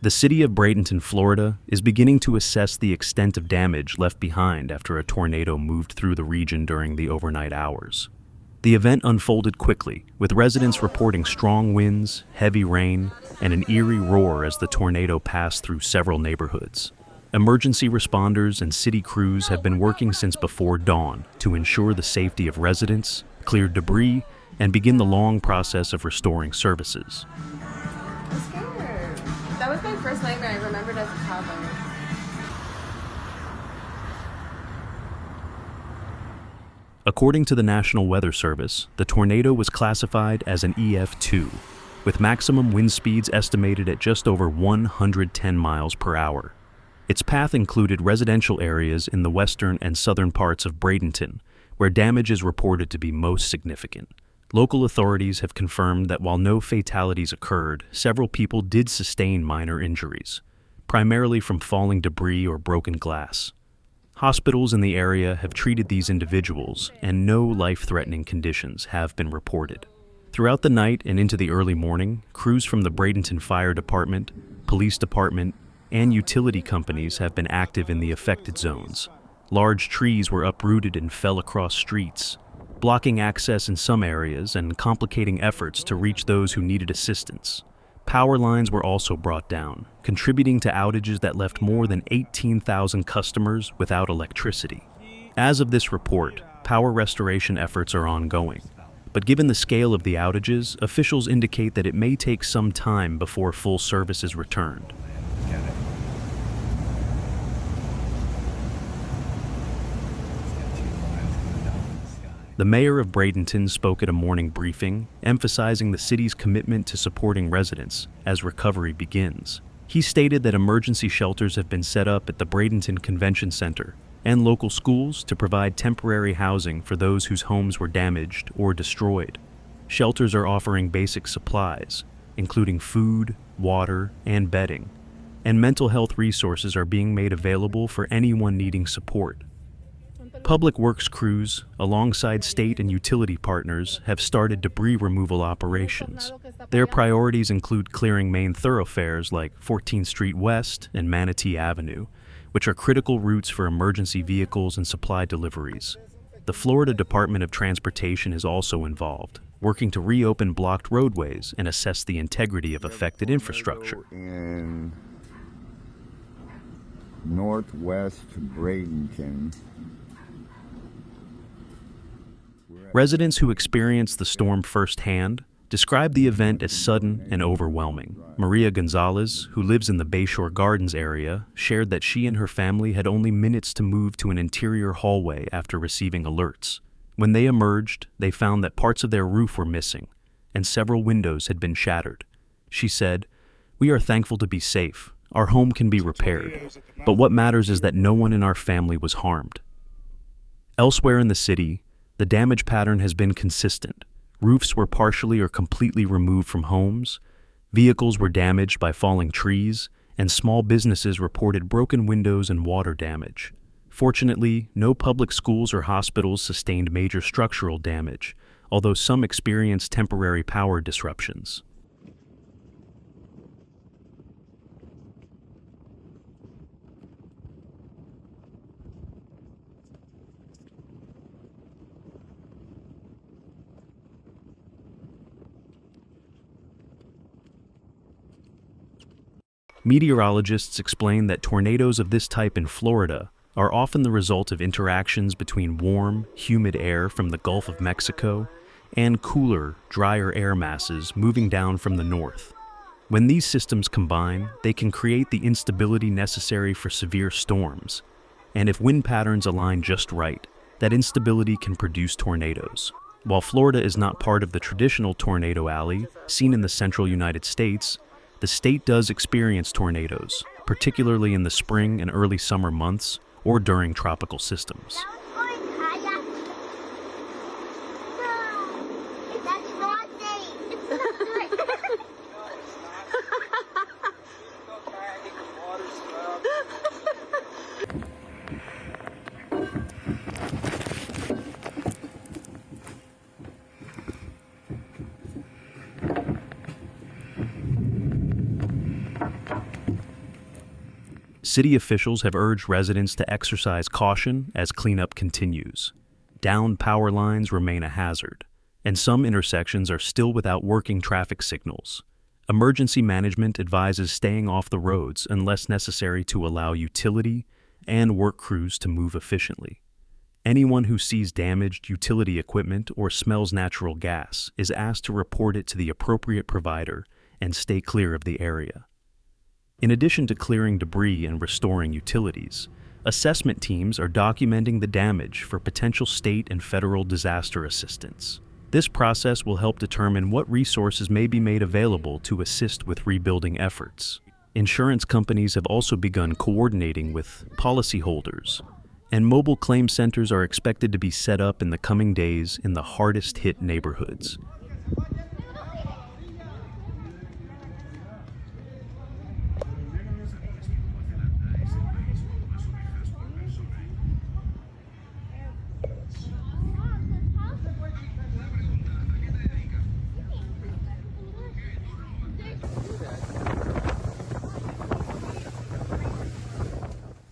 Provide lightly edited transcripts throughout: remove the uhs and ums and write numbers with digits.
The city of Bradenton, Florida, is beginning to assess the extent of damage left behind after a tornado moved through the region during the overnight hours. The event unfolded quickly, with residents reporting strong winds, heavy rain, and an eerie roar as the tornado passed through several neighborhoods. Emergency responders and city crews have been working since before dawn to ensure the safety of residents, clear debris, and begin the long process of restoring services. I'm scared. That was my first nightmare I remembered as a toddler. According to the National Weather Service, the tornado was classified as an EF2, with maximum wind speeds estimated at just over 110 miles per hour. Its path included residential areas in the western and southern parts of Bradenton, where damage is reported to be most significant. Local authorities have confirmed that while no fatalities occurred, several people did sustain minor injuries, primarily from falling debris or broken glass. Hospitals in the area have treated these individuals, and no life-threatening conditions have been reported. Throughout the night and into the early morning, crews from the Bradenton Fire Department, Police Department, and utility companies have been active in the affected zones. Large trees were uprooted and fell across streets, blocking access in some areas and complicating efforts to reach those who needed assistance. Power lines were also brought down, contributing to outages that left more than 18,000 customers without electricity. As of this report, power restoration efforts are ongoing. But given the scale of the outages, officials indicate that it may take some time before full service is returned. The mayor of Bradenton spoke at a morning briefing, emphasizing the city's commitment to supporting residents as recovery begins. He stated that emergency shelters have been set up at the Bradenton Convention Center and local schools to provide temporary housing for those whose homes were damaged or destroyed. Shelters are offering basic supplies, including food, water, and bedding, and mental health resources are being made available for anyone needing support. Public works crews, alongside state and utility partners, have started debris removal operations. Their priorities include clearing main thoroughfares like 14th Street West and Manatee Avenue, which are critical routes for emergency vehicles and supply deliveries. The Florida Department of Transportation is also involved, working to reopen blocked roadways and assess the integrity of affected infrastructure. In northwest Bradenton, residents who experienced the storm firsthand described the event as sudden and overwhelming. Maria Gonzalez, who lives in the Bayshore Gardens area, shared that she and her family had only minutes to move to an interior hallway after receiving alerts. When they emerged, they found that parts of their roof were missing, and several windows had been shattered. She said, "We are thankful to be safe. Our home can be repaired. But what matters is that no one in our family was harmed." Elsewhere in the city, the damage pattern has been consistent. Roofs were partially or completely removed from homes, vehicles were damaged by falling trees, and small businesses reported broken windows and water damage. Fortunately, no public schools or hospitals sustained major structural damage, although some experienced temporary power disruptions. Meteorologists explain that tornadoes of this type in Florida are often the result of interactions between warm, humid air from the Gulf of Mexico and cooler, drier air masses moving down from the north. When these systems combine, they can create the instability necessary for severe storms, and if wind patterns align just right, that instability can produce tornadoes. While Florida is not part of the traditional tornado alley seen in the central United States, the state does experience tornadoes, particularly in the spring and early summer months or during tropical systems. City officials have urged residents to exercise caution as cleanup continues. Downed power lines remain a hazard, and some intersections are still without working traffic signals. Emergency management advises staying off the roads unless necessary to allow utility and work crews to move efficiently. Anyone who sees damaged utility equipment or smells natural gas is asked to report it to the appropriate provider and stay clear of the area. In addition to clearing debris and restoring utilities, assessment teams are documenting the damage for potential state and federal disaster assistance. This process will help determine what resources may be made available to assist with rebuilding efforts. Insurance companies have also begun coordinating with policyholders, and mobile claim centers are expected to be set up in the coming days in the hardest-hit neighborhoods.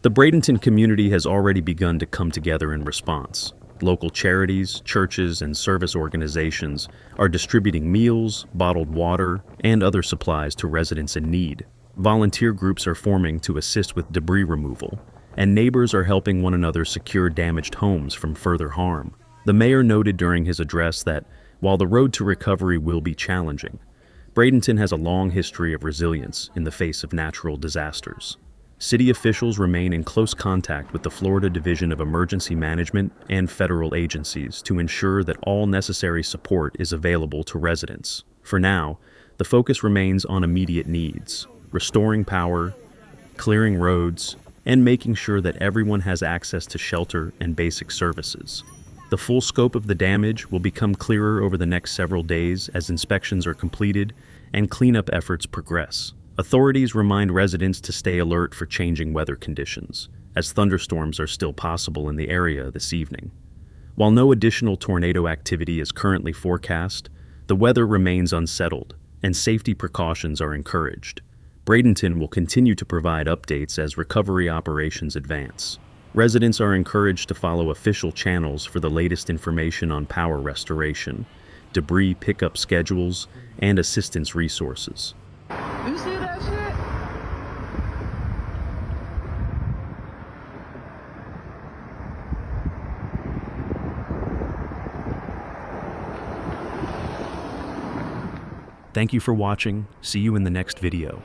The Bradenton community has already begun to come together in response. Local charities, churches, and service organizations are distributing meals, bottled water, and other supplies to residents in need. Volunteer groups are forming to assist with debris removal, and neighbors are helping one another secure damaged homes from further harm. The mayor noted during his address that, while the road to recovery will be challenging, Bradenton has a long history of resilience in the face of natural disasters. City officials remain in close contact with the Florida Division of Emergency Management and federal agencies to ensure that all necessary support is available to residents. For now, the focus remains on immediate needs, restoring power, clearing roads, and making sure that everyone has access to shelter and basic services. The full scope of the damage will become clearer over the next several days as inspections are completed and cleanup efforts progress. Authorities remind residents to stay alert for changing weather conditions, as thunderstorms are still possible in the area this evening. While no additional tornado activity is currently forecast, the weather remains unsettled, and safety precautions are encouraged. Bradenton will continue to provide updates as recovery operations advance. Residents are encouraged to follow official channels for the latest information on power restoration, debris pickup schedules, and assistance resources. You see that shit? Thank you for watching. See you in the next video.